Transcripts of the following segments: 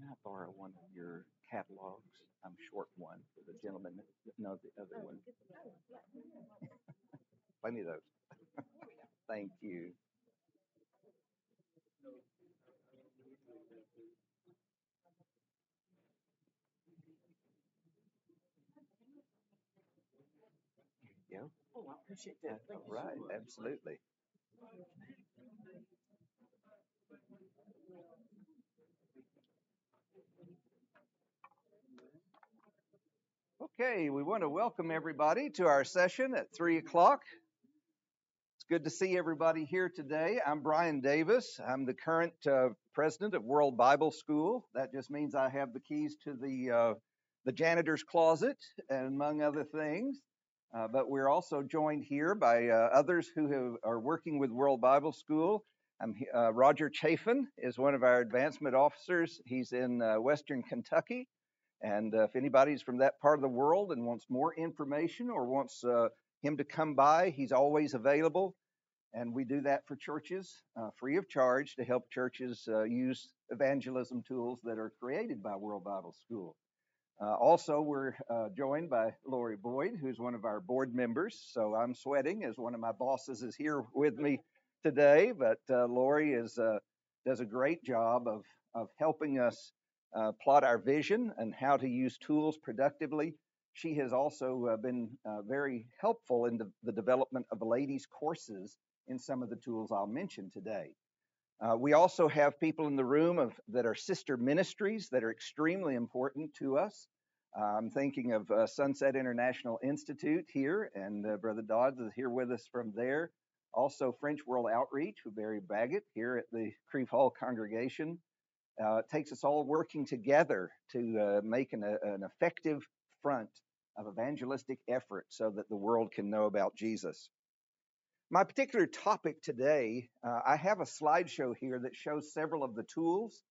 I borrow one of your catalogs? I'm short one for the gentleman that knows the other one. Plenty of those. Thank you. Yeah. Oh, I appreciate that. Thank you so right, much. Absolutely. Okay, we want to welcome everybody to our session at 3 o'clock. It's good to see everybody here today. I'm Brian Davis. I'm the current president of World Bible School. That just means I have the keys to the janitor's closet, among other things. But we're also joined here by others who are working with World Bible School. Roger Chafin is one of our advancement officers. He's in Western Kentucky. And if anybody's from that part of the world and wants more information or wants him to come by, he's always available. And we do that for churches free of charge to help churches use evangelism tools that are created by World Bible School. Also, we're joined by Lori Boyd, who's one of our board members. So I'm sweating as one of my bosses is here with me today. But Lori does a great job of helping us plot our vision and how to use tools productively. She has also been very helpful in the development of the ladies' courses in some of the tools I'll mention today. We also have people in the room that are sister ministries that are extremely important to us. I'm thinking of Sunset International Institute here, and Brother Dodds is here with us from there. Also, French World Outreach with Barry Baggett here at the Creve Hall congregation. It takes us all working together to make an effective front of evangelistic effort so that the world can know about Jesus. My particular topic today, I have a slideshow here that shows several of the tools,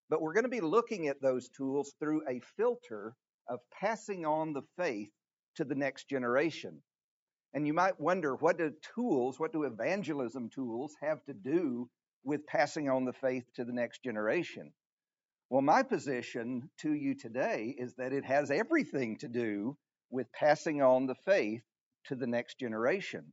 but we're going to be looking at those tools through a filter of passing on the faith to the next generation. And you might wonder, what do evangelism tools have to do with passing on the faith to the next generation? Well, my position to you today is that it has everything to do with passing on the faith to the next generation.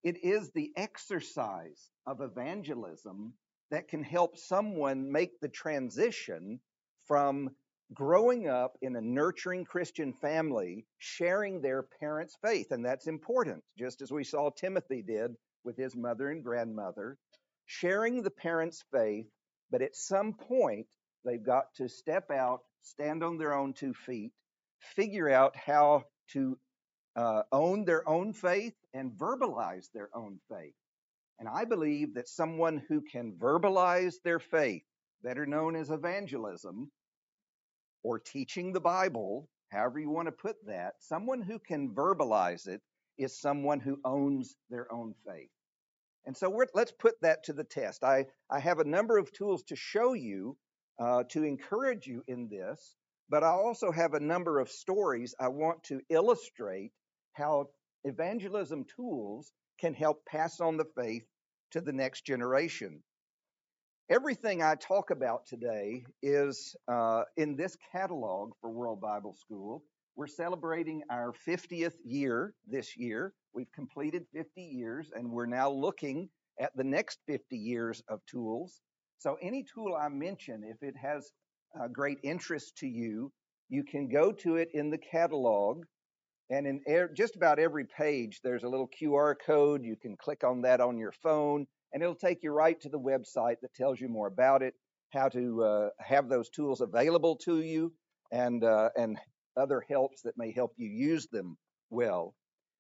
It is the exercise of evangelism that can help someone make the transition from growing up in a nurturing Christian family, sharing their parents' faith. And that's important, just as we saw Timothy did with his mother and grandmother, sharing the parents' faith. But at some point, they've got to step out, stand on their own 2 feet, figure out how to own their own faith and verbalize their own faith. And I believe that someone who can verbalize their faith, better known as evangelism or teaching the Bible, however you want to put that, someone who can verbalize it is someone who owns their own faith. And so let's put that to the test. I have a number of tools to show you to encourage you in this, but I also have a number of stories I want to illustrate how evangelism tools can help pass on the faith to the next generation. Everything I talk about today is in this catalog for World Bible School. We're celebrating our 50th year this year. We've completed 50 years, and we're now looking at the next 50 years of tools. So any tool I mention, if it has great interest to you, you can go to it in the catalog. And in just about every page, there's a little QR code. You can click on that on your phone, and it'll take you right to the website that tells you more about it, how to have those tools available to you, and other helps that may help you use them well.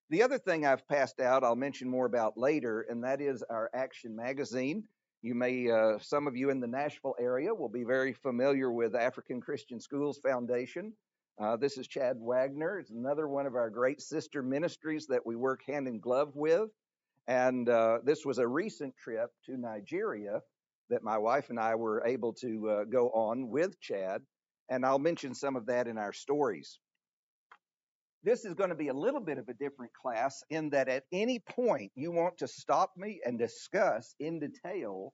The other thing I've passed out, I'll mention more about later, and that is our Action Magazine. You may, some of you in the Nashville area will be very familiar with African Christian Schools Foundation. This is Chad Wagner. It's another one of our great sister ministries that we work hand in glove with. And this was a recent trip to Nigeria that my wife and I were able to go on with Chad. And I'll mention some of that in our stories. This is going to be a little bit of a different class in that at any point you want to stop me and discuss in detail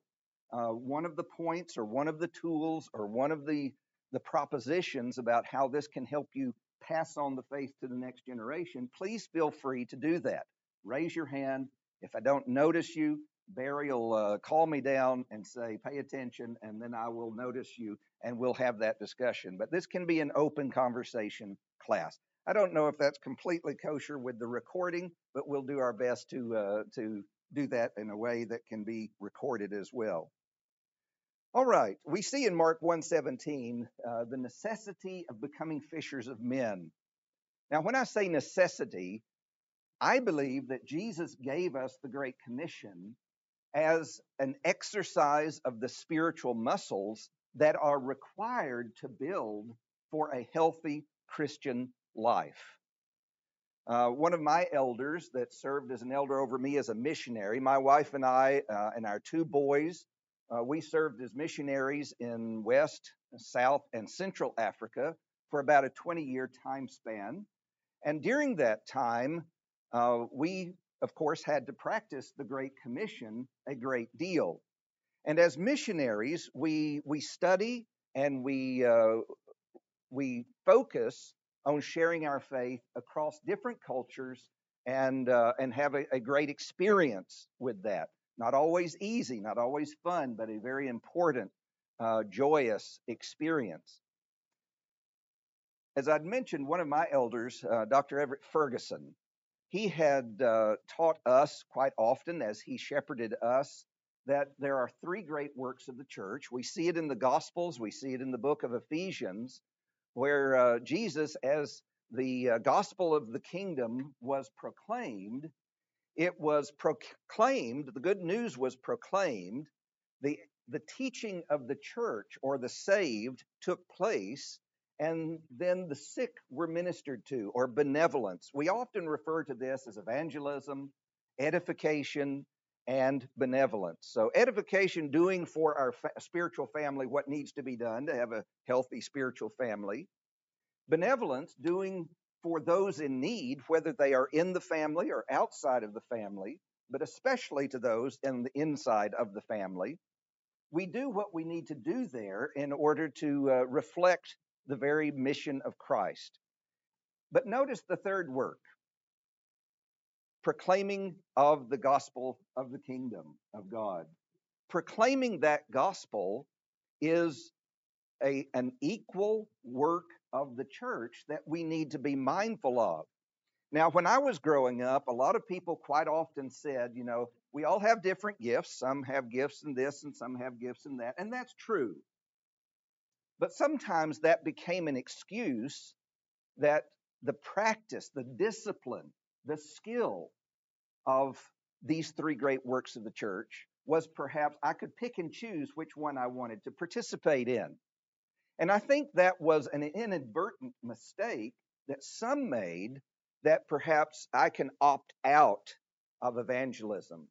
one of the points or one of the tools or one of the the propositions about how this can help you pass on the faith to the next generation, please feel free to do that. Raise your hand. If I don't notice you, Barry will call me down and say, pay attention, and then I will notice you and we'll have that discussion. But this can be an open conversation class. I don't know if that's completely kosher with the recording, but we'll do our best to do that in a way that can be recorded as well. All right, we see in Mark 1:17 the necessity of becoming fishers of men. Now, when I say necessity, I believe that Jesus gave us the Great Commission as an exercise of the spiritual muscles that are required to build for a healthy Christian life. One of my elders that served as an elder over me as a missionary, my wife and I and our two boys, we served as missionaries in West, South, and Central Africa for about a 20-year time span. And during that time, we, of course, had to practice the Great Commission a great deal. And as missionaries, we study and we focus on sharing our faith across different cultures and have a great experience with that. Not always easy, not always fun, but a very important, joyous experience. As I'd mentioned, one of my elders, Dr. Everett Ferguson, he had taught us quite often as he shepherded us that there are three great works of the church. We see it in the Gospels, we see it in the book of Ephesians, where Jesus, as the gospel of the kingdom was proclaimed, it was proclaimed, the good news was proclaimed, the teaching of the church or the saved took place, and then the sick were ministered to, or benevolence. We often refer to this as evangelism, edification, and benevolence. So edification, doing for our spiritual family what needs to be done to have a healthy spiritual family. Benevolence, doing for those in need, whether they are in the family or outside of the family, but especially to those in the inside of the family. We do what we need to do there in order to reflect the very mission of Christ. But notice the third work, proclaiming of the gospel of the kingdom of God. Proclaiming that gospel is an equal work of the church that we need to be mindful of. Now, when I was growing up, a lot of people quite often said, you know, we all have different gifts. Some have gifts in this and some have gifts in that. And that's true. But sometimes that became an excuse that the practice, the discipline, the skill of these three great works of the church was perhaps I could pick and choose which one I wanted to participate in. And I think that was an inadvertent mistake that some made, that perhaps I can opt out of evangelism.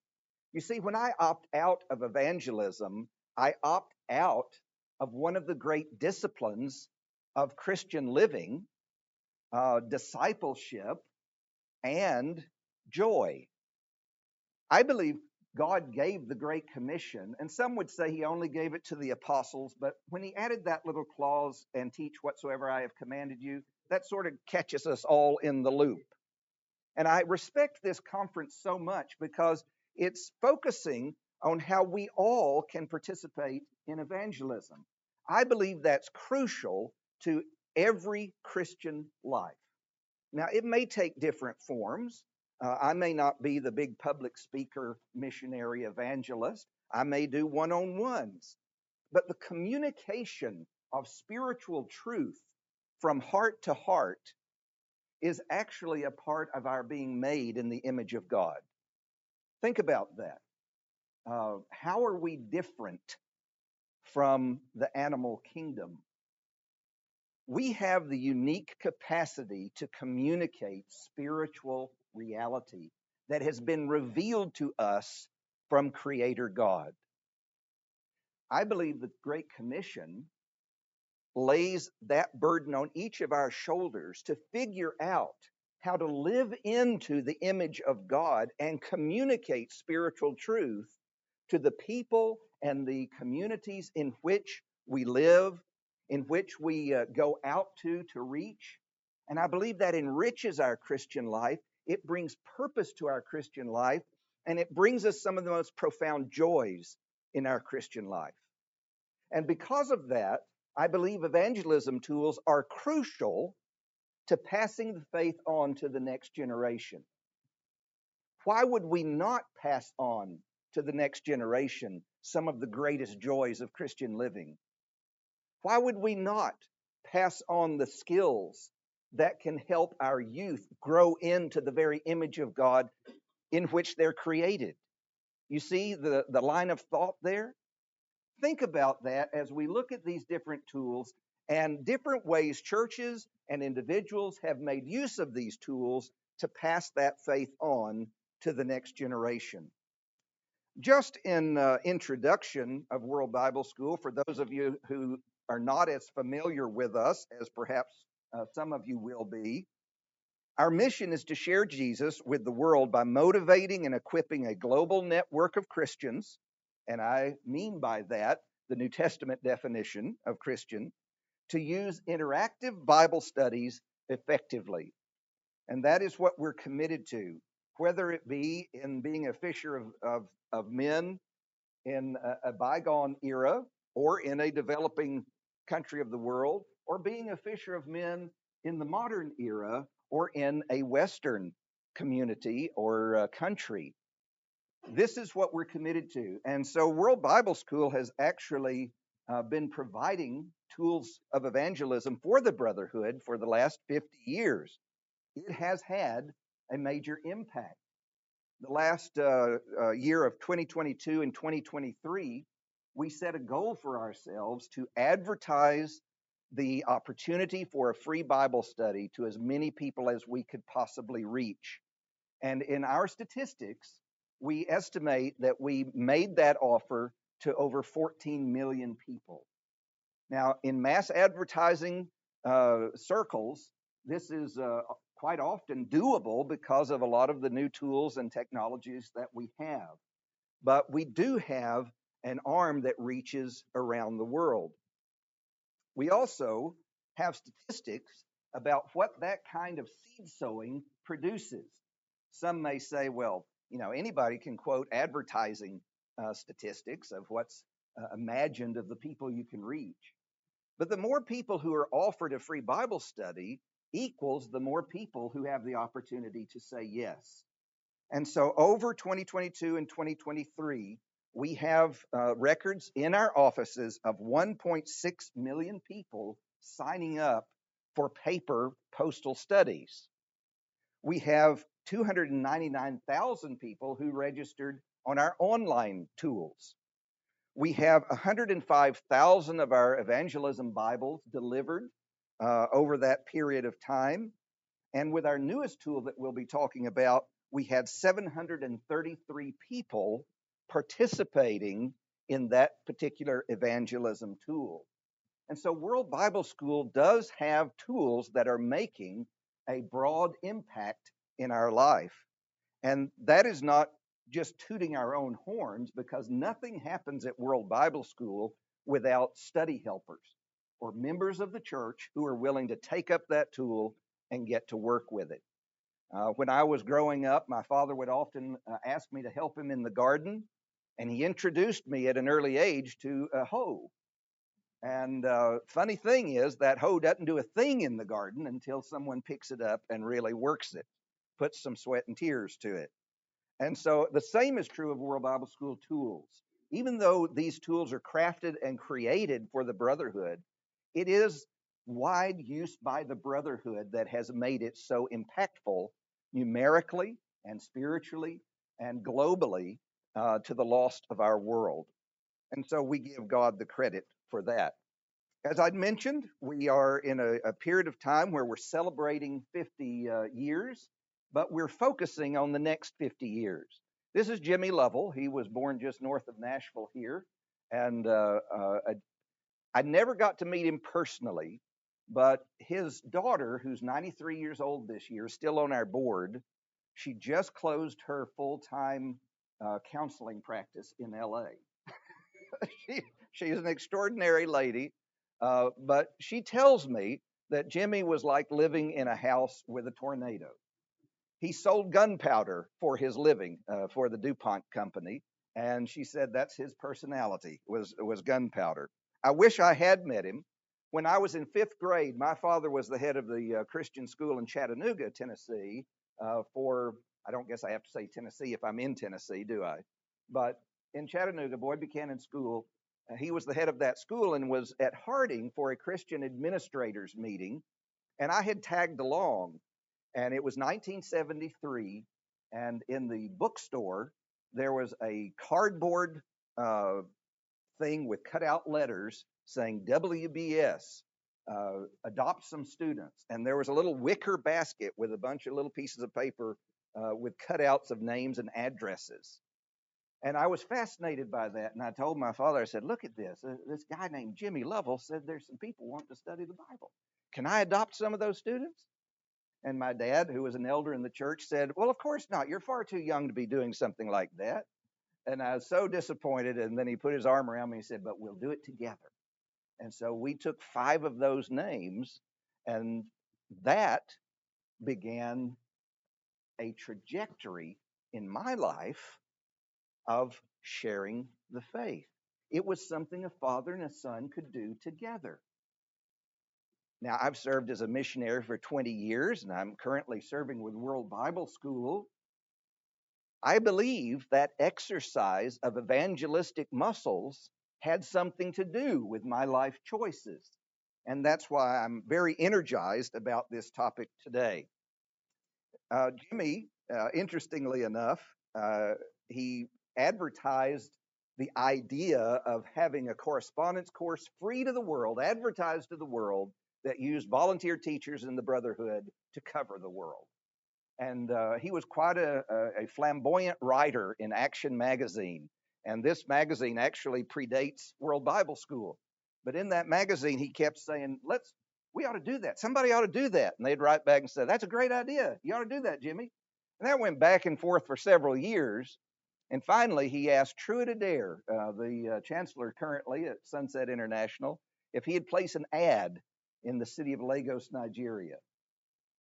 You see, when I opt out of evangelism, I opt out of one of the great disciplines of Christian living, discipleship, and joy. I believe God gave the Great Commission, and some would say he only gave it to the apostles, but when he added that little clause, and teach whatsoever I have commanded you, that sort of catches us all in the loop. And I respect this conference so much because it's focusing on how we all can participate in evangelism. I believe that's crucial to every Christian life. Now, it may take different forms. I may not be the big public speaker, missionary, evangelist. I may do one-on-ones. But the communication of spiritual truth from heart to heart is actually a part of our being made in the image of God. Think about that. How are we different from the animal kingdom? We have the unique capacity to communicate spiritual reality that has been revealed to us from Creator God. I believe the Great Commission lays that burden on each of our shoulders to figure out how to live into the image of God and communicate spiritual truth to the people and the communities in which we live in which we go out to reach. And I believe that enriches our Christian life. It brings purpose to our Christian life, and it brings us some of the most profound joys in our Christian life. And because of that, I believe evangelism tools are crucial to passing the faith on to the next generation. Why would we not pass on to the next generation some of the greatest joys of Christian living? Why would we not pass on the skills that can help our youth grow into the very image of God in which they're created? You see the line of thought there? Think about that as we look at these different tools and different ways churches and individuals have made use of these tools to pass that faith on to the next generation. Just in introduction of World Bible School, for those of you who are not as familiar with us as perhaps some of you will be, our mission is to share Jesus with the world by motivating and equipping a global network of Christians, and I mean by that the New Testament definition of Christian, to use interactive Bible studies effectively. And that is what we're committed to, whether it be in being a fisher of men in a bygone era or in a developing country of the world, or being a fisher of men in the modern era or in a Western community or country. This is what we're committed to. And so World Bible School has actually been providing tools of evangelism for the Brotherhood for the last 50 years. It has had a major impact. The last year of 2022 and 2023, we set a goal for ourselves to advertise the opportunity for a free Bible study to as many people as we could possibly reach. And in our statistics, we estimate that we made that offer to over 14 million people. Now, in mass advertising circles, this is quite often doable because of a lot of the new tools and technologies that we have. But we do have an arm that reaches around the world. We also have statistics about what that kind of seed sowing produces. Some may say, well, anybody can quote advertising statistics of what's imagined of the people you can reach. But the more people who are offered a free Bible study equals the more people who have the opportunity to say yes. And so over 2022 and 2023, we have records in our offices of 1.6 million people signing up for paper postal studies. We have 299,000 people who registered on our online tools. We have 105,000 of our evangelism Bibles delivered over that period of time. And with our newest tool that we'll be talking about, we had 733 people participating in that particular evangelism tool. And so World Bible School does have tools that are making a broad impact in our life. And that is not just tooting our own horns, because nothing happens at World Bible School without study helpers or members of the church who are willing to take up that tool and get to work with it. When I was growing up, my father would often ask me to help him in the garden, and he introduced me at an early age to a hoe. And funny thing is that hoe doesn't do a thing in the garden until someone picks it up and really works it, puts some sweat and tears to it. And so the same is true of World Bible School tools. Even though these tools are crafted and created for the Brotherhood, it is wide use by the Brotherhood that has made it so impactful numerically and spiritually and globally to the lost of our world. And so we give God the credit for that. As I'd mentioned, we are in a period of time where we're celebrating 50 years, but we're focusing on the next 50 years. This is Jimmy Lovell. He was born just north of Nashville here. And I never got to meet him personally, but his daughter, who's 93 years old this year, still on our board, she just closed her full-time counseling practice in LA. She's an extraordinary lady. But she tells me that Jimmy was like living in a house with a tornado. He sold gunpowder for his living for the DuPont company, and she said that's his personality was gunpowder. I wish I had met him. When I was in fifth grade, my father was the head of the Christian school in Chattanooga, Tennessee. For I don't guess I have to say Tennessee if I'm in Tennessee, do I? But in Chattanooga, Boyd Buchanan School, he was the head of that school and was at Harding for a Christian administrators meeting, and I had tagged along, and it was 1973, and in the bookstore there was a cardboard uh, thing with cutout letters saying WBS, adopt some students, and there was a little wicker basket with a bunch of little pieces of paper with cutouts of names and addresses. And I was fascinated by that, and I told my father, I said, look at this. This guy named Jimmy Lovell said there's some people wanting to study the Bible. Can I adopt some of those students? And my dad, who was an elder in the church, said, well, of course not. You're far too young to be doing something like that. And I was so disappointed. And then he put his arm around me and said, but we'll do it together. And so we took 5 of those names, and that began a trajectory in my life of sharing the faith. It was something a father and a son could do together. Now, I've served as a missionary for 20 years, and I'm currently serving with World Bible School. I believe that exercise of evangelistic muscles had something to do with my life choices. And that's why I'm very energized about this topic today. Jimmy, interestingly enough, he advertised the idea of having a correspondence course free to the world, advertised to the world, that used volunteer teachers in the Brotherhood to cover the world. And he was quite a flamboyant writer in Action Magazine. And this magazine actually predates World Bible School. But in that magazine, he kept saying, we ought to do that. Somebody ought to do that. And they'd write back and say, that's a great idea. You ought to do that, Jimmy. And that went back and forth for several years. And finally, he asked Truett Adair, the chancellor currently at Sunset International, if he'd place an ad in the city of Lagos, Nigeria.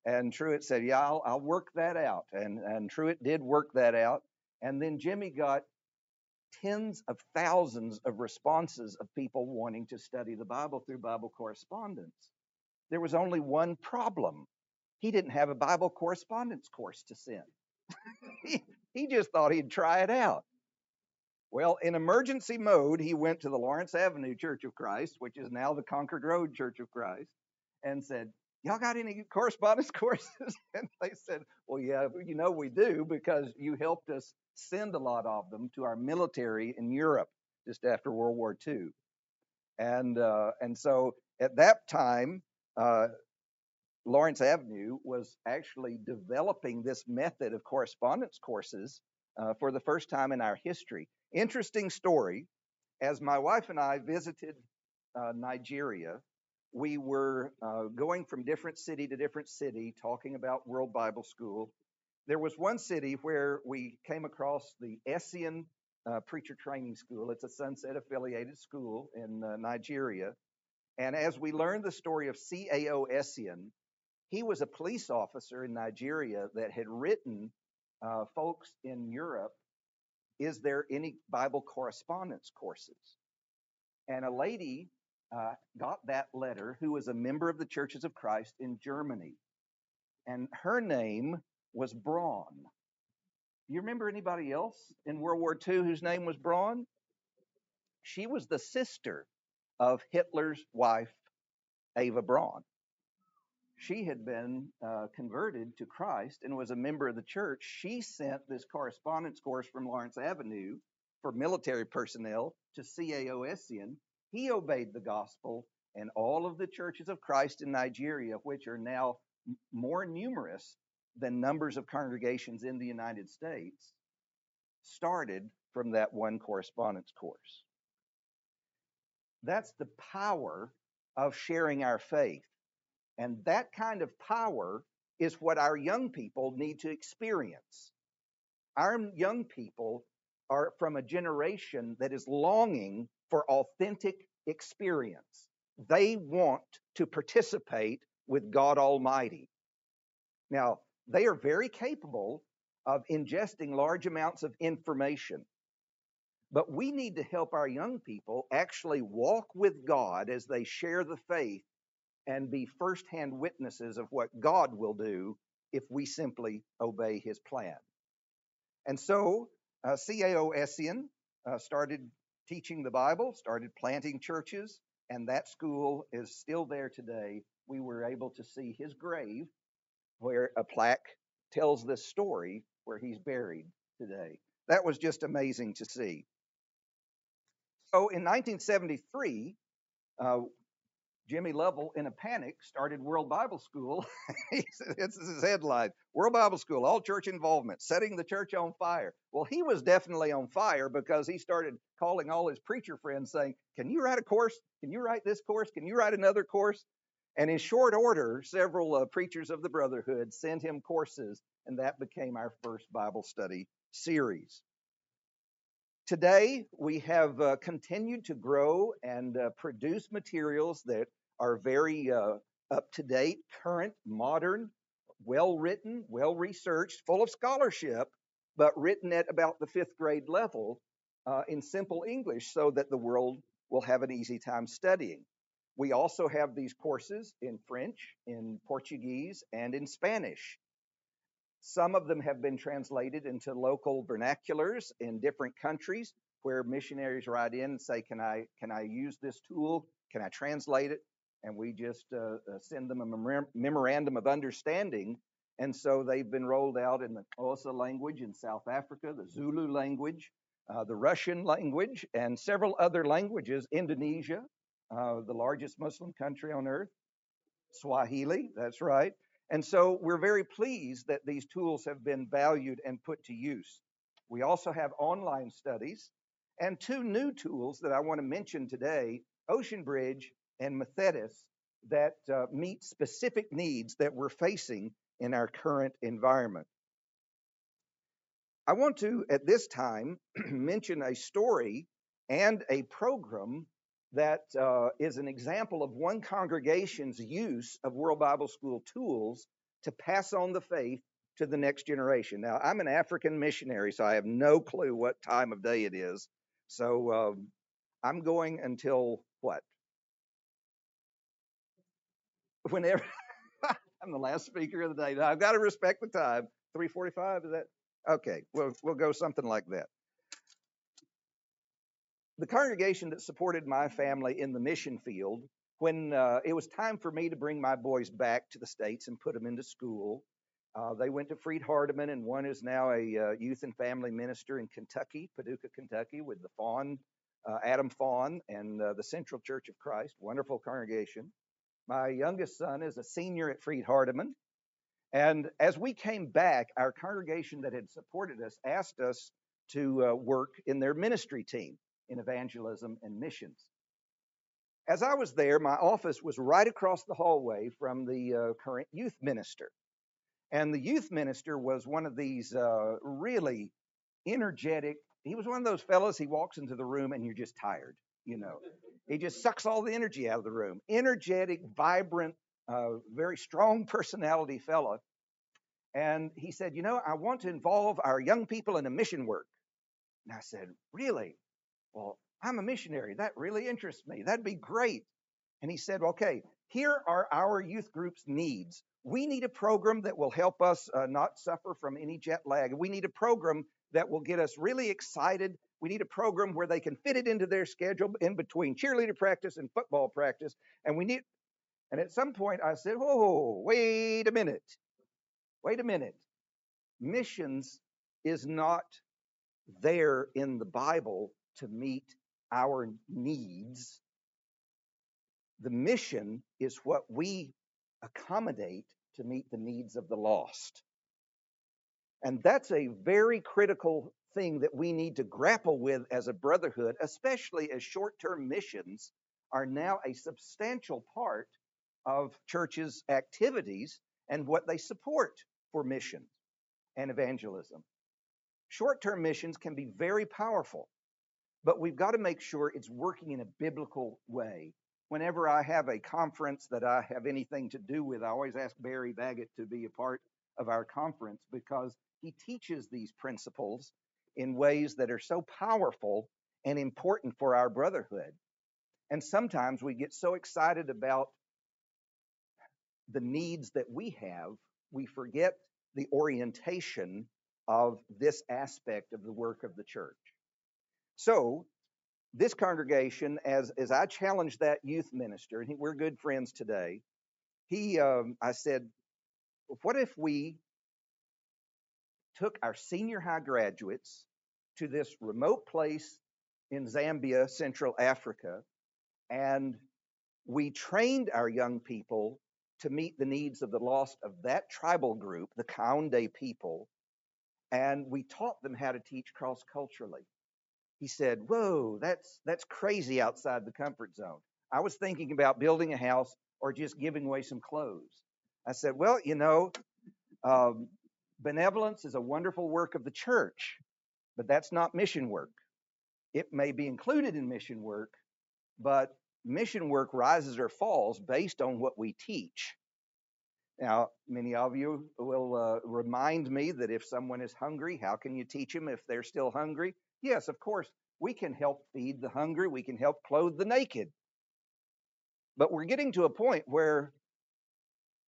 And Truett said, yeah, I'll work that out. And Truett did work that out. And then Jimmy got tens of thousands of responses of people wanting to study the Bible through Bible correspondence. There was only one problem. He didn't have a Bible correspondence course to send. he just thought he'd try it out. Well, in emergency mode, he went to the Lawrence Avenue Church of Christ, which is now the Concord Road Church of Christ, and said, y'all got any correspondence courses? And they said, well, yeah, we do, because you helped us send a lot of them to our military in Europe just after World War II. And so at that time, Lawrence Avenue was actually developing this method of correspondence courses for the first time in our history. Interesting story. As my wife and I visited Nigeria, we were going from different city to different city, talking about World Bible School. There was one city where we came across the Essien Preacher Training School. It's a Sunset affiliated school in Nigeria. And as we learned the story of C.A.O. Essien, he was a police officer in Nigeria that had written folks in Europe, is there any Bible correspondence courses? And a lady got that letter who was a member of the Churches of Christ in Germany. And her name was Braun. You remember anybody else in World War II whose name was Braun? She was the sister of Hitler's wife, Eva Braun. She had been converted to Christ and was a member of the church. She sent this correspondence course from Lawrence Avenue for military personnel to C.A.O. Essien. He obeyed the gospel, and all of the churches of Christ in Nigeria, which are now more numerous than numbers of congregations in the United States, started from that one correspondence course. That's the power of sharing our faith. And that kind of power is what our young people need to experience. Our young people are from a generation that is longing for authentic experience. They want to participate with God Almighty. Now, they are very capable of ingesting large amounts of information, but we need to help our young people actually walk with God as they share the faith and be firsthand witnesses of what God will do if we simply obey his plan. And so, CAO Essien started teaching the Bible, started planting churches, and that school is still there today. We were able to see his grave where a plaque tells this story where he's buried today. That was just amazing to see. So in 1973, uh, Jimmy Lovell, in a panic, started World Bible School. It's his headline: World Bible School, all church involvement, setting the church on fire. Well, he was definitely on fire because he started calling all his preacher friends saying, "Can you write a course? Can you write this course? Can you write another course?" And in short order, several preachers of the Brotherhood sent him courses, and that became our first Bible study series. Today, we have continued to grow and produce materials that are very up to date, current, modern, well written, well researched, full of scholarship, but written at about the fifth grade level in simple English so that the world will have an easy time studying. We also have these courses in French, in Portuguese, and in Spanish. Some of them have been translated into local vernaculars in different countries where missionaries write in and say, can I use this tool? Can I translate it? And we just send them a memorandum of understanding. And so they've been rolled out in the Xhosa language in South Africa, the Zulu language, the Russian language, and several other languages. Indonesia, the largest Muslim country on earth. Swahili, that's right. And so we're very pleased that these tools have been valued and put to use. We also have online studies and two new tools that I want to mention today: Ocean Bridge and Methodist, that meet specific needs that we're facing in our current environment. I want to, at this time, mention a story and a program that is an example of one congregation's use of World Bible School tools to pass on the faith to the next generation. Now, I'm an African missionary, so I have no clue what time of day it is. So I'm going until what? Whenever. I'm the last speaker of the day. Now, I've got to respect the time. 3:45, is that? Okay, we'll go something like that. The congregation that supported my family in the mission field, when it was time for me to bring my boys back to the States and put them into school, they went to Freed Hardeman, and one is now a youth and family minister in Kentucky, Paducah, Kentucky, with the Fawn, Adam Fawn, and the Central Church of Christ. Wonderful congregation. My youngest son is a senior at Freed Hardeman. And as we came back, our congregation that had supported us asked us to work in their ministry team in evangelism and missions. As I was there, my office was right across the hallway from the current youth minister. And the youth minister was one of these really energetic, he was one of those fellows, he walks into the room and you're just tired, you know. He just sucks all the energy out of the room. Energetic, vibrant, very strong personality fellow. And he said, I want to involve our young people in a mission work. And I said, really? Well, I'm a missionary. That really interests me. That'd be great. And he said, okay, here are our youth group's needs. We need a program that will help us not suffer from any jet lag. We need a program that will get us really excited. We need a program where they can fit it into their schedule in between cheerleader practice and football practice. And at some point I said, oh, wait a minute. Missions is not there in the Bible to meet our needs. The mission is what we accommodate to meet the needs of the lost. And that's a very critical thing that we need to grapple with as a brotherhood, especially as short-term missions are now a substantial part of churches' activities and what they support for missions and evangelism. Short-term missions can be very powerful, but we've got to make sure it's working in a biblical way. whenever I have a conference that I have anything to do with, I always ask Barry Baggett to be a part of our conference because he teaches these principles in ways that are so powerful and important for our brotherhood. And sometimes we get so excited about the needs that we have, we forget the orientation of this aspect of the work of the church. So, this congregation, as I challenged that youth minister, and we're good friends today, I said, what if we took our senior high graduates to this remote place in Zambia, Central Africa, and we trained our young people to meet the needs of the lost of that tribal group, the Kaunde people, and we taught them how to teach cross culturally. He said, "Whoa, that's crazy outside the comfort zone. I was thinking about building a house or just giving away some clothes." I said, "Well, um, benevolence is a wonderful work of the church, but that's not mission work. It may be included in mission work, but mission work rises or falls based on what we teach." Now, many of you will remind me that if someone is hungry, how can you teach them if they're still hungry? Yes, of course, we can help feed the hungry, we can help clothe the naked. But we're getting to a point where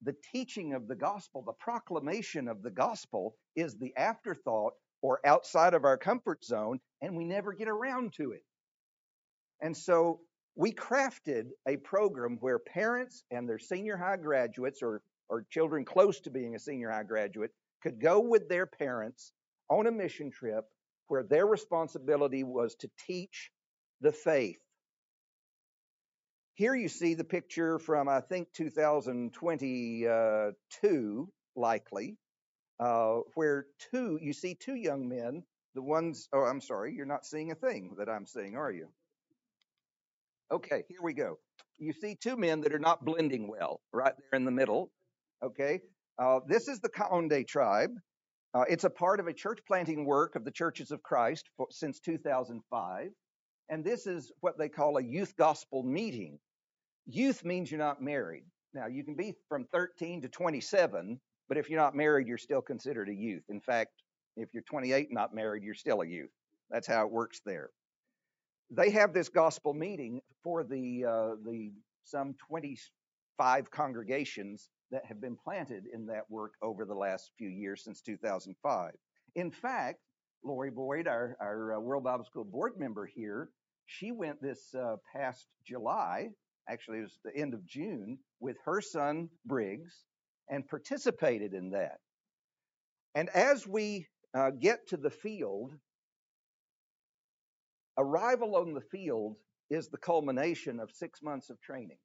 the teaching of the gospel, the proclamation of the gospel, is the afterthought or outside of our comfort zone, and we never get around to it. And so we crafted a program where parents and their senior high graduates or children close to being a senior high graduate could go with their parents on a mission trip where their responsibility was to teach the faith. Here you see the picture from, I think, 2022, likely, where you see two young men. The ones, oh, I'm sorry, you're not seeing a thing that I'm seeing, are you? Okay, here we go. You see two men that are not blending well right there in the middle. Okay, this is the Kaonde tribe. It's a part of a church planting work of the Churches of Christ since 2005. And this is what they call a youth gospel meeting. Youth means you're not married. Now, you can be from 13 to 27, but if you're not married, you're still considered a youth. In fact, if you're 28 and not married, you're still a youth. That's how it works there. They have this gospel meeting for the some 25 congregations that have been planted in that work over the last few years since 2005. In fact, Lori Boyd, our World Bible School board member here, she went this past July, actually it was the end of June, with her son Briggs and participated in that. And as we get to the field, arrival on the field is the culmination of 6 months of training.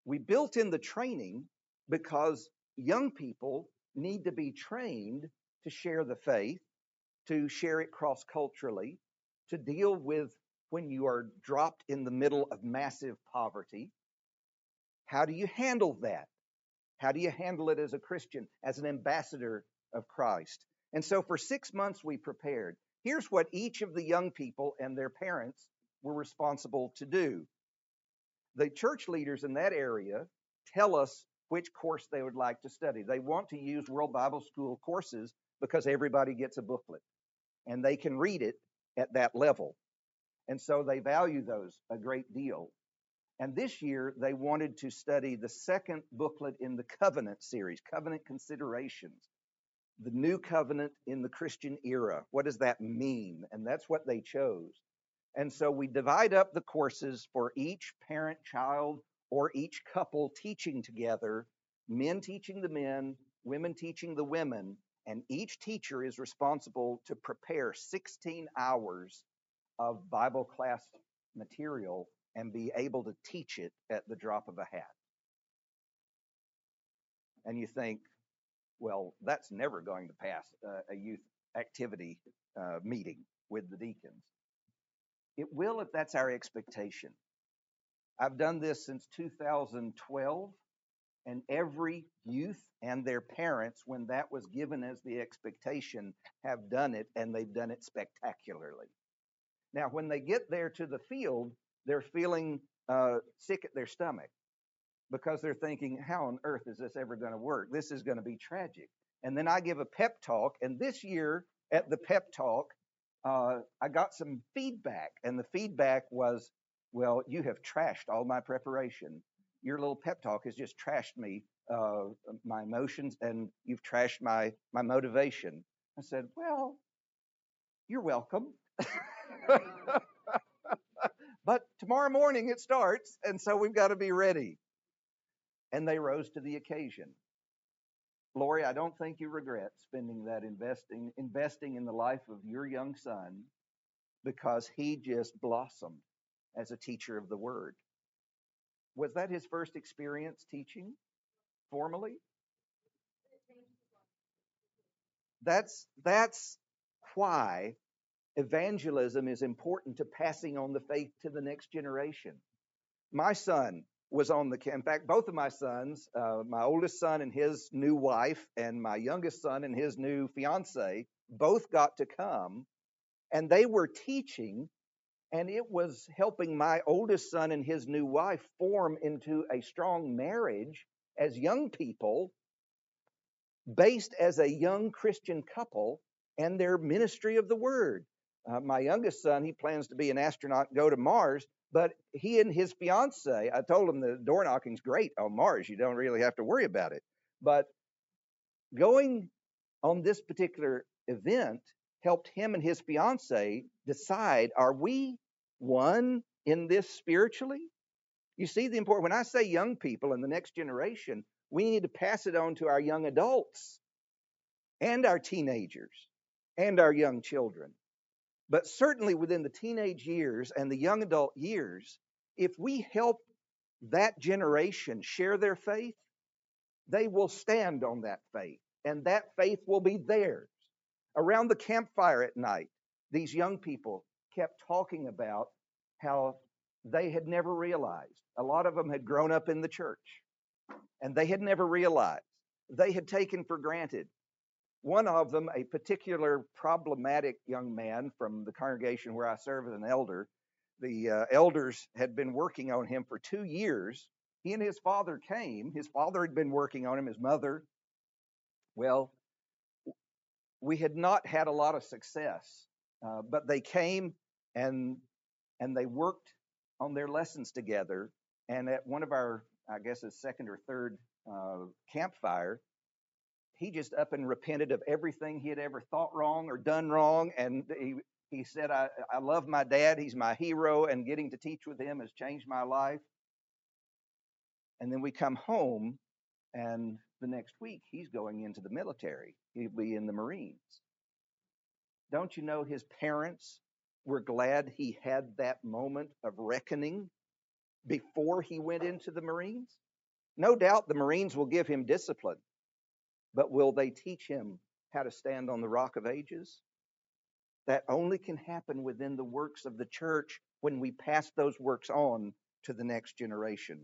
We built in the training because young people need to be trained to share the faith, to share it cross-culturally, to deal with when you are dropped in the middle of massive poverty. How do you handle that? How do you handle it as a Christian, as an ambassador of Christ? And so for 6 months we prepared. Here's what each of the young people and their parents were responsible to do. The church leaders in that area tell us which course they would like to study. They want to use World Bible School courses because everybody gets a booklet and they can read it at that level. And so they value those a great deal. And this year they wanted to study the second booklet in the Covenant series, Covenant Considerations, the new covenant in the Christian era. What does that mean? And that's what they chose. And so we divide up the courses for each parent, child, or each couple teaching together, men teaching the men, women teaching the women, and each teacher is responsible to prepare 16 hours of Bible class material and be able to teach it at the drop of a hat. And you think, well, that's never going to pass a youth activity meeting with the deacons. It will if that's our expectation. I've done this since 2012, and every youth and their parents, when that was given as the expectation, have done it, and they've done it spectacularly. Now, when they get there to the field, they're feeling sick at their stomach because they're thinking, how on earth is this ever going to work? This is going to be tragic. And then I give a pep talk. And this year at the pep talk, I got some feedback. And the feedback was, well, you have trashed all my preparation. Your little pep talk has just trashed me, my emotions, and you've trashed my motivation. I said, well, you're welcome. But tomorrow morning it starts, and so we've got to be ready. And they rose to the occasion. Lori, I don't think you regret spending that investing in the life of your young son, because he just blossomed as a teacher of the word. Was that his first experience teaching formally? That's why evangelism is important to passing on the faith to the next generation. My son was on the, in fact, both of my sons, my oldest son and his new wife, and my youngest son and his new fiance, both got to come, and they were teaching, and it was helping my oldest son and his new wife form into a strong marriage as young people, based as a young Christian couple and their ministry of the word. My youngest son, he plans to be an astronaut and go to Mars, but he and his fiance, I told him the door knocking's great on Mars. You don't really have to worry about it. But going on this particular event helped him and his fiance decide, are we one in this spiritually? You see the important, when I say young people and the next generation, we need to pass it on to our young adults and our teenagers and our young children. But certainly within the teenage years and the young adult years, if we help that generation share their faith, they will stand on that faith, and that faith will be theirs. Around the campfire at night, these young people kept talking about how they had never realized. A lot of them had grown up in the church, and they had never realized. They had taken for granted. One of them, a particular problematic young man from the congregation where I serve as an elder, the elders had been working on him for 2 years. He and his father came. His father had been working on him, his mother. Well, we had not had a lot of success, but they came and they worked on their lessons together. And at one of our, I guess, his second or third campfire, he just up and repented of everything he had ever thought wrong or done wrong. And he said, I love my dad. He's my hero, and getting to teach with him has changed my life. And then we come home, and the next week he's going into the military. He'll be in the Marines. Don't you know his parents were glad he had that moment of reckoning before he went into the Marines? No doubt the Marines will give him discipline, but will they teach him how to stand on the rock of ages? That only can happen within the works of the church when we pass those works on to the next generation.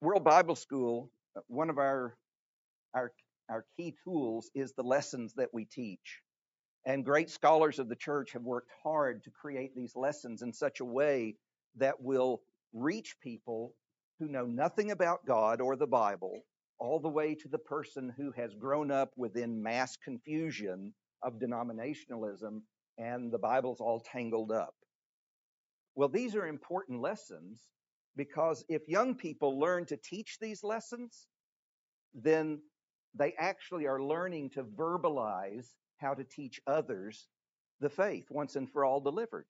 World Bible School, one of our key tools is the lessons that we teach. And great scholars of the church have worked hard to create these lessons in such a way that will reach people who know nothing about God or the Bible, all the way to the person who has grown up within mass confusion of denominationalism and the Bible's all tangled up. Well, these are important lessons, because if young people learn to teach these lessons, then they actually are learning to verbalize how to teach others the faith once and for all delivered.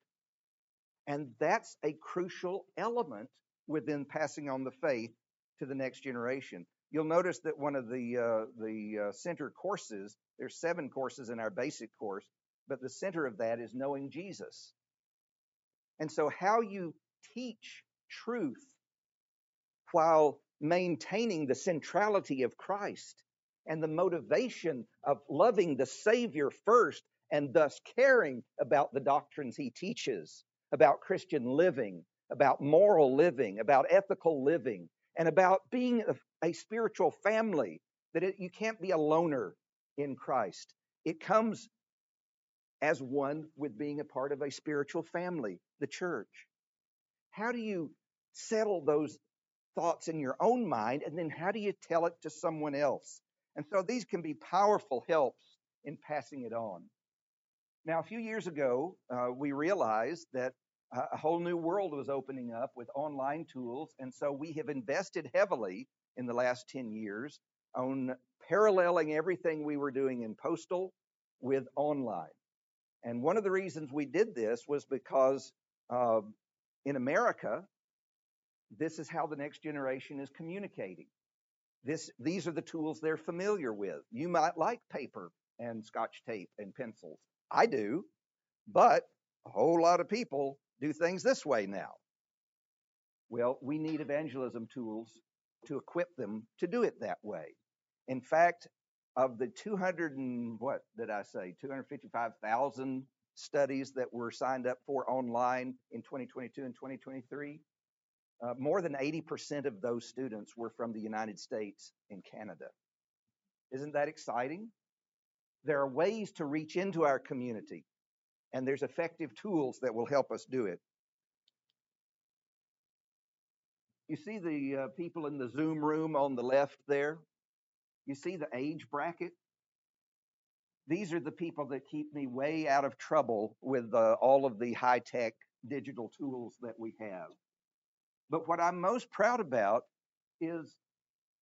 And that's a crucial element within passing on the faith to the next generation. You'll notice that one of the center courses, there's 7 courses in our basic course, but the center of that is knowing Jesus. And so how you teach truth while maintaining the centrality of Christ and the motivation of loving the Savior first, and thus caring about the doctrines he teaches, about Christian living, about moral living, about ethical living, and about being a spiritual family, that you can't be a loner in Christ. It comes as one with being a part of a spiritual family, the church? How do you settle those thoughts in your own mind, and then how do you tell it to someone else? And so these can be powerful helps in passing it on. Now, a few years ago, we realized that a whole new world was opening up with online tools, and so we have invested heavily in the last 10 years on paralleling everything we were doing in postal with online. And one of the reasons we did this was because uh, in America, this is how the next generation is communicating. These are the tools they're familiar with. You might like paper and scotch tape and pencils. I do, but a whole lot of people do things this way now. Well, we need evangelism tools to equip them to do it that way. In fact, of the 200 and what did I say, 255,000 studies that were signed up for online in 2022 and 2023, more than 80% of those students were from the United States and Canada. Isn't that exciting? There are ways to reach into our community, and there's effective tools that will help us do it. You see the people in the Zoom room on the left there? You see the age bracket? These are the people that keep me way out of trouble with all of the high-tech digital tools that we have. But what I'm most proud about is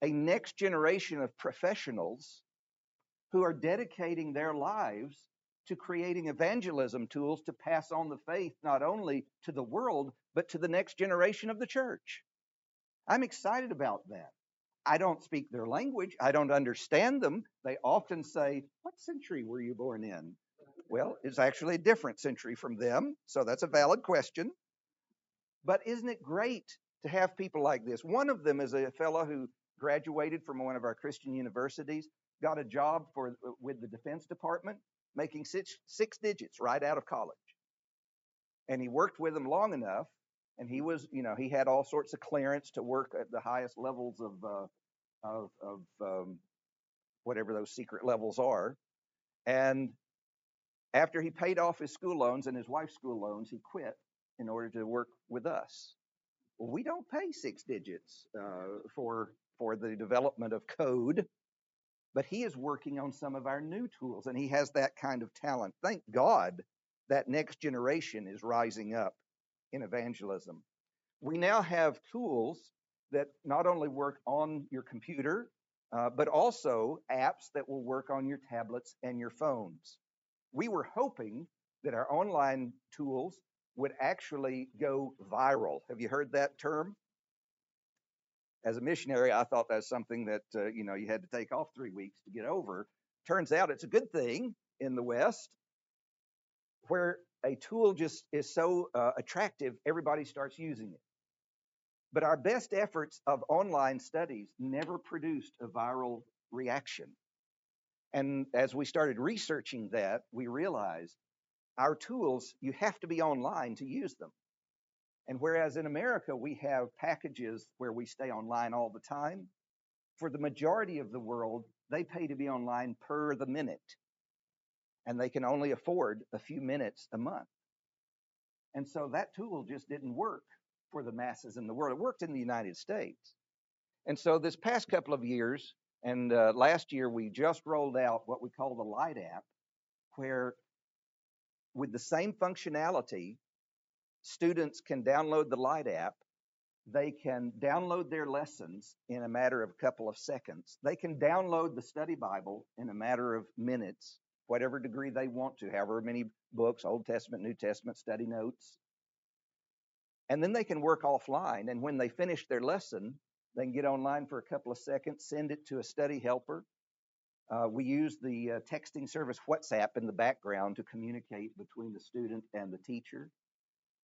a next generation of professionals who are dedicating their lives to creating evangelism tools to pass on the faith not only to the world, but to the next generation of the church. I'm excited about that. I don't speak their language. I don't understand them. They often say, "What century were you born in?" Well, it's actually a different century from them, so that's a valid question. But isn't it great to have people like this? One of them is a fellow who graduated from one of our Christian universities, got a job with the Defense Department, making six digits right out of college. And he worked with them long enough, and he had all sorts of clearance to work at the highest levels of whatever those secret levels are. And after he paid off his school loans and his wife's school loans, he quit in order to work with us. Well, we don't pay six digits for the development of code, but he is working on some of our new tools, and he has that kind of talent. Thank God that next generation is rising up in evangelism. We now have tools that not only work on your computer, but also apps that will work on your tablets and your phones. We were hoping that our online tools would actually go viral. Have you heard that term? As a missionary, I thought that's something that you had to take off 3 weeks to get over. Turns out it's a good thing in the West, where a tool just is so attractive, everybody starts using it. But our best efforts of online studies never produced a viral reaction. And as we started researching that, we realized our tools, you have to be online to use them. And whereas in America, we have packages where we stay online all the time, for the majority of the world, they pay to be online per the minute. And they can only afford a few minutes a month. And so that tool just didn't work for the masses in the world. It worked in the United States. And so this past couple of years, and last year, we just rolled out what we call the Light app, where with the same functionality, students can download the Light app. They can download their lessons in a matter of a couple of seconds. They can download the study Bible in a matter of minutes, whatever degree they want to, however many books, Old Testament, New Testament, study notes. And then they can work offline. And when they finish their lesson, they can get online for a couple of seconds, send it to a study helper. We use the texting service WhatsApp in the background to communicate between the student and the teacher.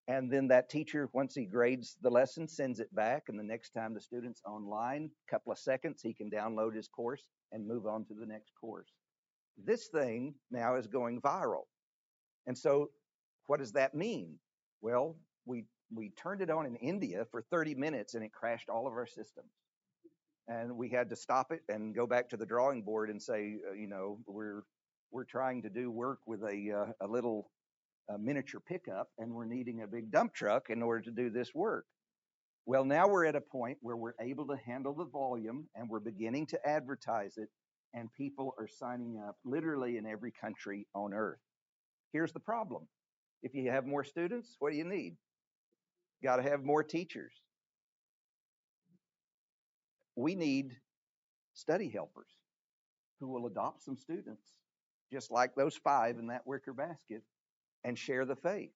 And then that teacher, once he grades the lesson, sends it back. And the next time the student's online, a couple of seconds, he can download his course and move on to the next course. This thing now is going viral. And so what does that mean? Well, we turned it on in India for 30 minutes and it crashed all of our systems. And we had to stop it and go back to the drawing board and say, we're we're trying to do work with a little miniature pickup, and we're needing a big dump truck in order to do this work. Well, now we're at a point where we're able to handle the volume and we're beginning to advertise it, and people are signing up literally in every country on earth. Here's the problem. If you have more students, what do you need? Got to have more teachers. We need study helpers who will adopt some students, just like those 5 in that wicker basket, and share the faith.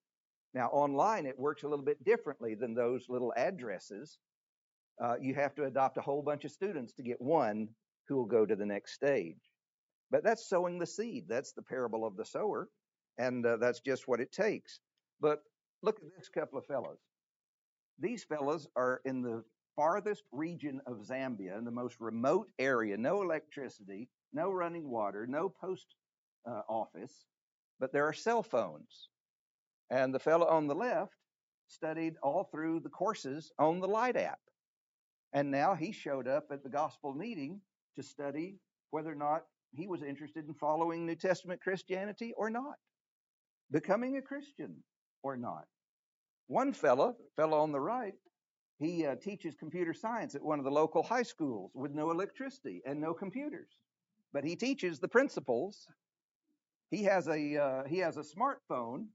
Now, online, it works a little bit differently than those little addresses. You have to adopt a whole bunch of students to get one who will go to the next stage. But that's sowing the seed. That's the parable of the sower, and that's just what it takes. But look at this couple of fellows. These fellows are in the farthest region of Zambia, in the most remote area, no electricity, no running water, no post office, but there are cell phones. And the fellow on the left studied all through the courses on the Light app. And now he showed up at the gospel meeting to study whether or not he was interested in following New Testament Christianity or not, becoming a Christian or not. One fellow on the right, he teaches computer science at one of the local high schools with no electricity and no computers, but he teaches the principles. He has a smartphone,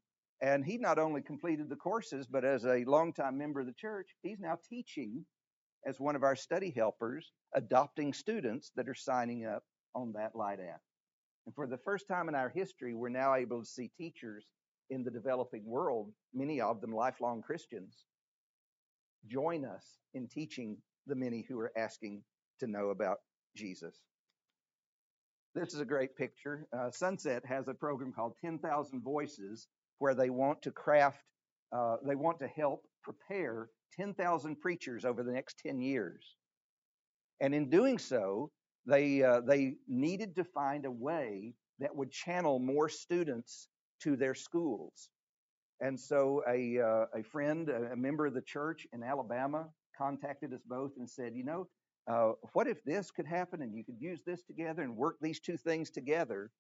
and he not only completed the courses, but as a longtime member of the church, he's now teaching as one of our study helpers, adopting students that are signing up on that Light app. And for the first time in our history, we're now able to see teachers in the developing world, many of them lifelong Christians, join us in teaching the many who are asking to know about Jesus. This is a great picture. Sunset has a program called 10,000 Voices, where they want to they want to help prepare 10,000 preachers over the next 10 years. And in doing so, they needed to find a way that would channel more students to their schools. And so a friend, a member of the church in Alabama, contacted us both and said, what if this could happen and you could use this together and work these two things together?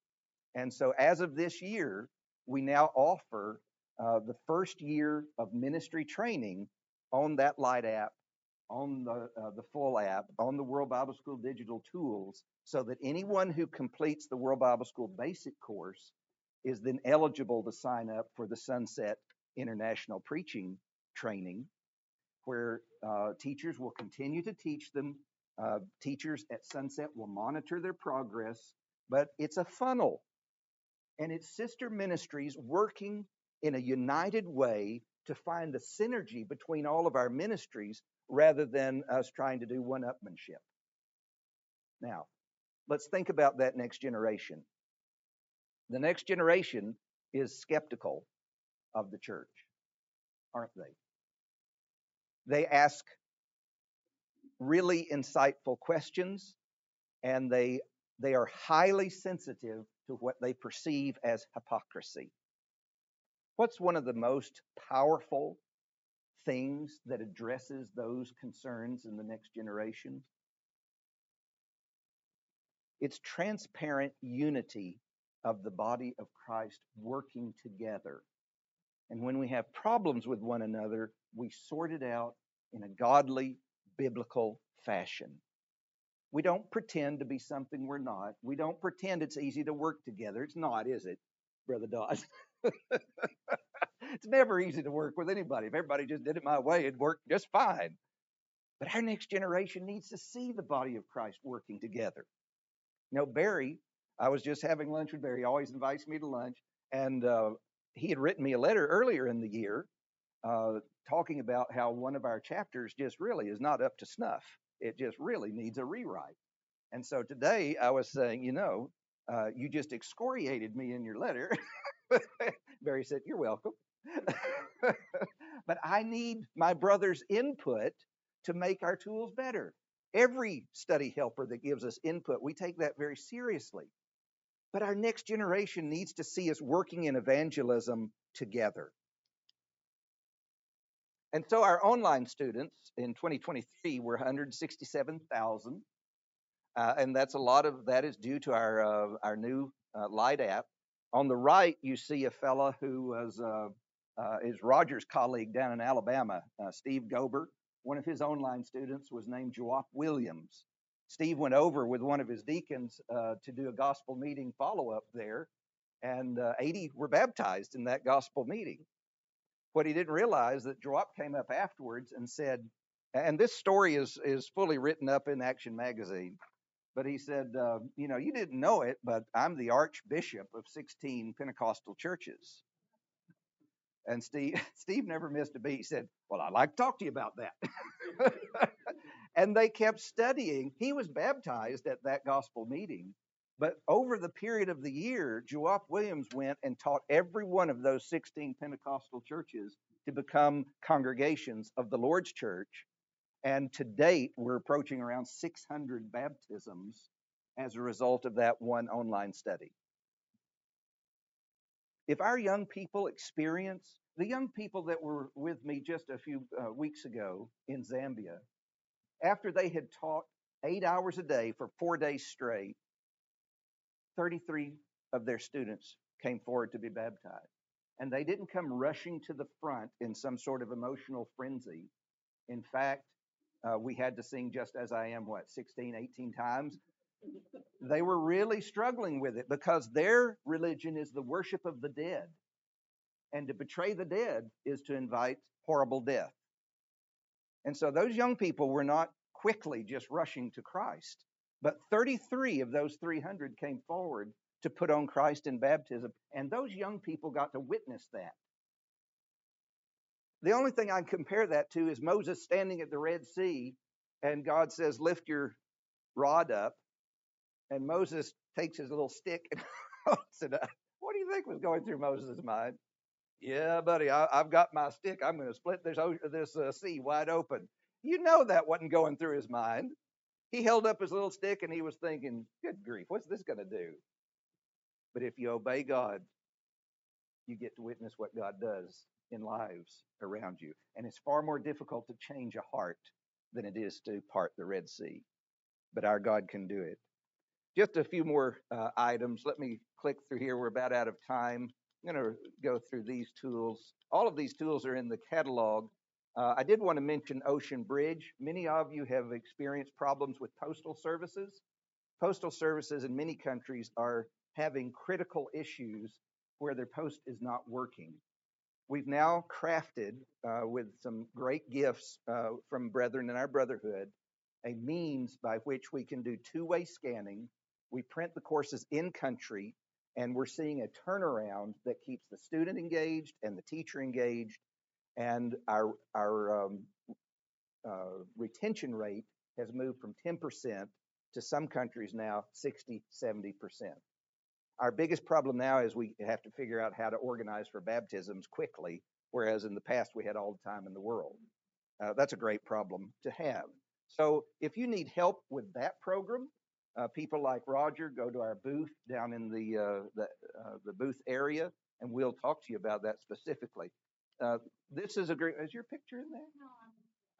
And so as of this year, we now offer the first year of ministry training on that Light app, on the full app, on the World Bible School digital tools, so that anyone who completes the World Bible School basic course is then eligible to sign up for the Sunset International Preaching Training, where teachers will continue to teach them. Teachers at Sunset will monitor their progress, but it's a funnel. And it's sister ministries working in a united way to find the synergy between all of our ministries rather than us trying to do one-upmanship. Now, let's think about that next generation. The next generation is skeptical of the church, aren't they? They ask really insightful questions, and they are highly sensitive to what they perceive as hypocrisy. What's one of the most powerful things that addresses those concerns in the next generation? It's transparent unity of the body of Christ working together. And when we have problems with one another, we sort it out in a godly, biblical fashion. We don't pretend to be something we're not. We don't pretend it's easy to work together. It's not, is it, Brother Dodd? It's never easy to work with anybody. If everybody just did it my way, it'd work just fine. But our next generation needs to see the body of Christ working together. Barry, I was just having lunch with Barry. He always invites me to lunch. And he had written me a letter earlier in the year talking about how one of our chapters just really is not up to snuff. It just really needs a rewrite. And so today I was saying, you just excoriated me in your letter. Barry said, "You're welcome." But I need my brother's input to make our tools better. Every study helper that gives us input, we take that very seriously. But our next generation needs to see us working in evangelism together. And so our online students in 2023 were 167,000. And that's a lot of that is due to our new Light app. On the right, you see a fella who is Roger's colleague down in Alabama, Steve Gober. One of his online students was named Joap Williams. Steve went over with one of his deacons to do a gospel meeting follow up there, and 80 were baptized in that gospel meeting. What he didn't realize that Joap came up afterwards and said, and this story is fully written up in Action Magazine. But he said, you didn't know it, but I'm the archbishop of 16 Pentecostal churches. And Steve never missed a beat. He said, well, I'd like to talk to you about that. And they kept studying. He was baptized at that gospel meeting. But over the period of the year, Joap Williams went and taught every one of those 16 Pentecostal churches to become congregations of the Lord's church. And to date, we're approaching around 600 baptisms as a result of that one online study. If our young people experience, the young people that were with me just a few weeks ago in Zambia, after they had taught 8 hours a day for 4 days straight, 33 of their students came forward to be baptized. And they didn't come rushing to the front in some sort of emotional frenzy. In fact, we had to sing Just As I Am, 16, 18 times? They were really struggling with it because their religion is the worship of the dead. And to betray the dead is to invite horrible death. And so those young people were not quickly just rushing to Christ. But 33 of those 300 came forward to put on Christ in baptism. And those young people got to witness that. The only thing I can compare that to is Moses standing at the Red Sea, and God says, lift your rod up. And Moses takes his little stick and holds it up. What do you think was going through Moses' mind? Yeah, buddy, I've got my stick. I'm going to split this sea wide open. You know that wasn't going through his mind. He held up his little stick and he was thinking, good grief, what's this going to do? But if you obey God, you get to witness what God does in lives around you. And it's far more difficult to change a heart than it is to part the Red Sea. But our God can do it. Just a few more items. Let me click through here. We're about out of time. I'm going to go through these tools. All of these tools are in the catalog. I did want to mention Ocean Bridge. Many of you have experienced problems with postal services. Postal services in many countries are having critical issues where their post is not working. We've now crafted, with some great gifts from brethren in our brotherhood, a means by which we can do two-way scanning. We print the courses in country, and we're seeing a turnaround that keeps the student engaged and the teacher engaged, and our retention rate has moved from 10% to some countries now 60, 70%. Our biggest problem now is we have to figure out how to organize for baptisms quickly, whereas in the past we had all the time in the world. That's a great problem to have. So if you need help with that program, people like Roger, go to our booth down in the booth area, and we'll talk to you about that specifically. This is a great. Is your picture in there?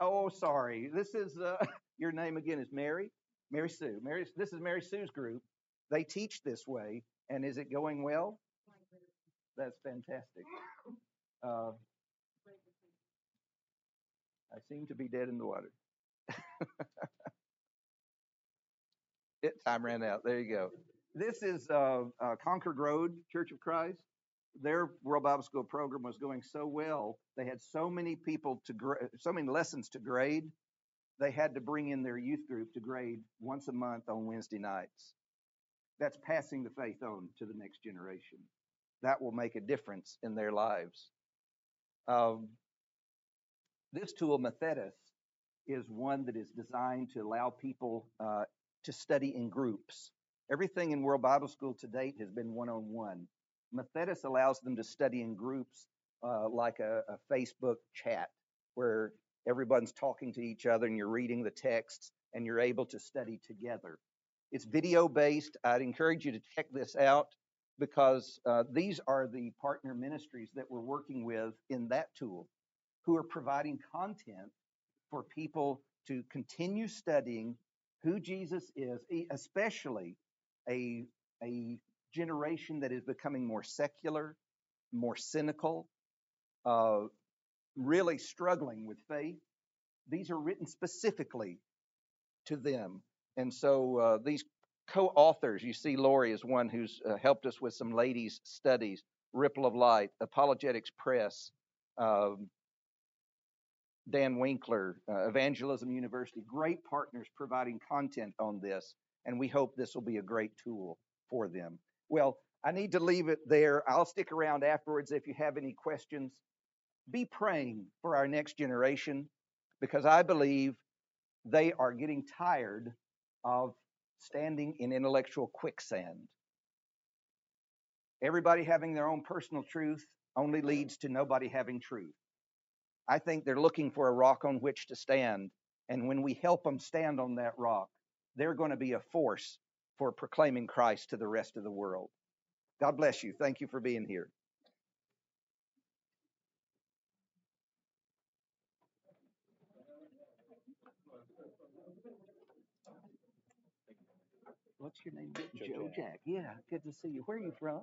Oh, sorry. This is your name again is Mary. Mary Sue. This is Mary Sue's group. They teach this way, and is it going well? That's fantastic. Uh, I seem to be dead in the water. Time ran out. There you go. This is Concord Road Church of Christ. Their World Bible School program was going so well. They had so many people so many lessons to grade. They had to bring in their youth group to grade once a month on Wednesday nights. That's passing the faith on to the next generation. That will make a difference in their lives. This tool, Methetis, is one that is designed to allow people to study in groups. Everything in World Bible School to date has been one-on-one. Methetis allows them to study in groups like a Facebook chat where everyone's talking to each other and you're reading the texts and you're able to study together. It's video-based. I'd encourage you to check this out because these are the partner ministries that we're working with in that tool who are providing content for people to continue studying who Jesus is, especially a generation that is becoming more secular, more cynical, really struggling with faith. These are written specifically to them. And so these co-authors, you see Lori is one who's helped us with some ladies' studies, Ripple of Light, Apologetics Press, um, Dan Winkler, Evangelism University, great partners providing content on this, and we hope this will be a great tool for them. Well, I need to leave it there. I'll stick around afterwards if you have any questions. Be praying for our next generation because I believe they are getting tired of standing in intellectual quicksand. Everybody having their own personal truth only leads to nobody having truth. I think they're looking for a rock on which to stand. And when we help them stand on that rock, they're going to be a force for proclaiming Christ to the rest of the world. God bless you. Thank you for being here. What's your name? Joe Jack. Yeah, good to see you. Where are you from?